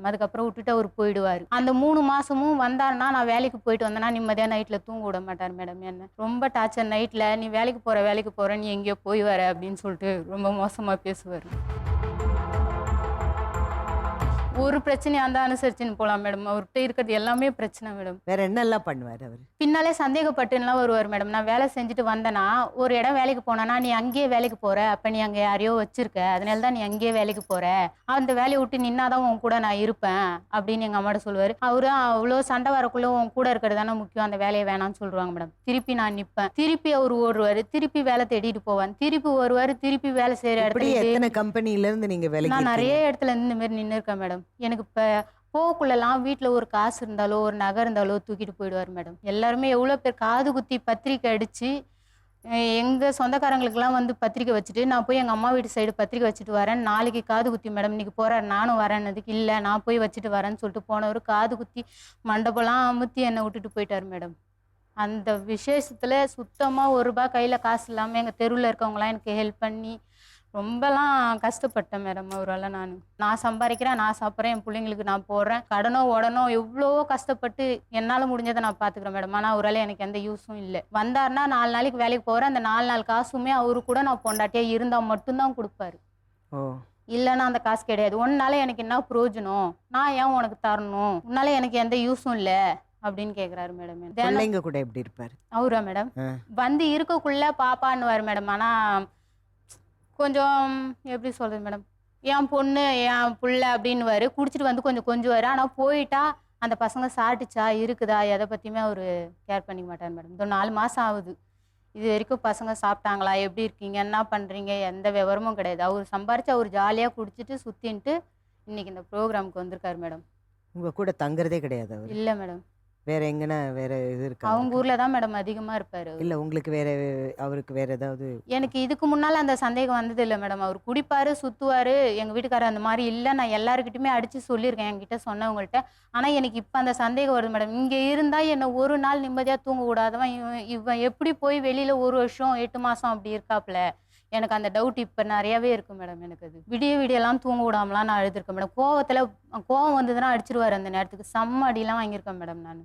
அதுக்கப்புறம் விட்டுட்டு அவர் போயிடுவாரு. அந்த 3 மாசமும் வந்தாருன்னா நான் வேலைக்கு போயிட்டு வந்தேன்னா நிம்மதியா நைட்ல தூங்க விட மாட்டார் மேடம் என்ன. ரொம்ப டார்ச்சர் நைட்ல நீ வேலைக்கு போற நீ எங்கேயோ போய் வர அப்படின்னு சொல்லிட்டு ரொம்ப மோசமா பேசுவாரு. ஒரு பிரச்சனையா இருந்தா அனுசரிச்சுன்னு போலாம் மேடம். அவர்கிட்ட இருக்கிறது எல்லாமே பிரச்சனை மேடம். வேற என்னெல்லாம் பண்ணுவாரு அவரு? பின்னாலே சந்தேகப்பட்டுலாம் வருவார் மேடம். நான் வேலை செஞ்சுட்டு வந்தேன்னா, ஒரு இடம் வேலைக்கு போனேன்னா, "நீ அங்கேயே வேலைக்கு போற. அப்ப நீ அங்க யாரையோ வச்சிருக்க. அதனால தான் நீ அங்கேயே வேலைக்கு போற. அந்த வேலைய விட்டு நின்னா தான் உன் கூட நான் இருப்பேன்." அப்படின்னு எங்க அம்மாட்ட சொல்லுவாரு. அவரு அவ்ளோ சண்டை வரக்குள்ள உன் கூட இருக்கிறது தானே முக்கியம். அந்த வேலைய வேணாம்னு சொல்றாங்க மேடம். திருப்பி நான் நிப்பேன். திருப்பி அவரு ஓடுவாரு. திருப்பி வேலை தேடிட்டு போவேன். திருப்பி வருவாரு. திருப்பி வேலை செய்யற இப்படி இடத்துல எத்தனை கம்பெனில இருந்து நீங்க வேலைக்கு நான் இருக்கீங்க? நெறைய இடத்துல இந்த மாரி நின்னுருக்கேன் மேடம். எனக்கு இப்ப போகக்குள்ளலாம் வீட்ல ஒரு காசு இருந்தாலோ, ஒரு நகை இருந்தாலோ தூக்கிட்டு போயிடுவாரு மேடம். எல்லாருமே எவ்வளோ பேர் காது குத்தி பத்திரிக்கை அடிச்சு, எங்க சொந்தக்காரங்களுக்கெல்லாம் வந்து பத்திரிக்கை வச்சுட்டு, நான் போய் எங்க அம்மா வீட்டு சைடு பத்திரிக்கை வச்சுட்டு வரேன். நாளைக்கு காது குத்தி மேடம் இன்னைக்கு போறாரு நானும் வரேன்னதுக்கு, இல்ல நான் போய் வச்சுட்டு வரேன்னு சொல்லிட்டு போனவரு காது குத்தி மண்டபம்லாம் அமுத்தி என்னை விட்டுட்டு போயிட்டாரு மேடம். அந்த விசேஷத்துல சுத்தமா ரூ. 1 கையில காசு இல்லாம எங்க தெருவுல இருக்கவங்கலாம் எனக்கு ஹெல்ப் பண்ணி ரொம்பலாம் கஷ்டப்பட்டேன் மேடம் அவரால நானு. நான் சம்பாதிக்கிறேன், நான் சாப்பிட்றேன், என் பிள்ளைங்களுக்கு நான் போடுறேன். கடனோ உடனோ எவ்வளவோ கஷ்டப்பட்டு என்னால முடிஞ்சதை நான் பார்த்துக்கிறேன் மேடம். ஆனா அவரால எனக்கு எந்த யூஸும் இல்ல. வந்தாருன்னா 4 நாளைக்கு வேலைக்கு போறேன். அந்த 4 நாள் காசுமே அவரு கூட நான் பொண்டாட்டியா இருந்தா மட்டும் தான் குடுப்பாரு. ஓ! இல்லன்னா அந்த காசு கிடையாது. உன்னால எனக்கு என்ன பிரயோஜனம்? நான் ஏன் உனக்கு தரணும்? உன்னால எனக்கு எந்த யூஸும் இல்ல. அப்படின்னு கேட்குறாரு மேடம். பிள்ளைங்க கூட எப்படி இருப்பாரு? அவரா மேடம்? வந்து இருக்கக்குள்ள பாப்பான்னுவாரு மேடம். ஆனா கொஞ்சம் எப்படி சொல்றது மேடம்? என் பொண்ணு, என் புள்ள அப்படின்னுவாரு. குடிச்சிட்டு வந்து கொஞ்சம் கொஞ்சுவாரு. ஆனா போயிட்டா அந்த பசங்க சாப்பிட்டுச்சா, இருக்குதா, எத பத்தியுமே அவரு கேர் பண்ணிக்க மாட்டாரு மேடம். இதோ 4 மாசம் ஆகுது. இது வரைக்கும் பசங்க சாப்பிட்டாங்களா? எப்படி இருக்கீங்க? என்ன பண்றீங்க? எந்த விவரமும் கிடையாது. அவரு சம்பாரிச்சு அவரு ஜாலியா குடிச்சிட்டு, சுத்தின்ட்டு இன்னைக்கு இந்த ப்ரோகிராமுக்கு வந்திருக்காரு மேடம். உங்க கூட தங்குறதே கிடையாது அவரு? இல்ல மேடம். வேற எங்கனா வேற இது இருக்கா அவங்க அவருக்கு? ஊர்ல தான் மேடம் அதிகமா இருப்பாரு அவரு. இல்ல உங்களுக்கு வேற அவருக்கு வேற ஏதாவது? எனக்கு இதுக்கு முன்னால அந்த சந்தேகம் வந்தது இல்ல மேடம். அவரு குடிப்பாரு, சுத்துவாரு. எங்க வீட்டுக்காரர் அந்த மாரி இல்ல. நான் எல்லார்கிட்டயுமே அடிச்சு சொல்லியிருக்கேன் என்கிட்ட சொன்னவங்கள்ட்ட. ஆனா எனக்கு இப்ப அந்த சந்தேகம் வருது மேடம். இங்க இருந்தா என்ன ஒரு நாள் நிம்மதியா தூங்க விடாதவன் இவன் எப்படி போய் வெளியில 1 வருஷம் 8 மாசம் அப்படி இருக்காப்ல. எனக்கு அந்த டவுட் இப்ப நெறையாவே இருக்கு மேடம் எனக்கு அது. விடியலாம் தூங்க விடாமலாம் நான் அழுதுருக்கேன் மேடம். கோவம் வந்ததுன்னா அடிச்சிருவாரு அந்த நேரத்துக்கு. செம்ம அடிலாம் வாங்கியிருக்கேன் மேடம் நானு.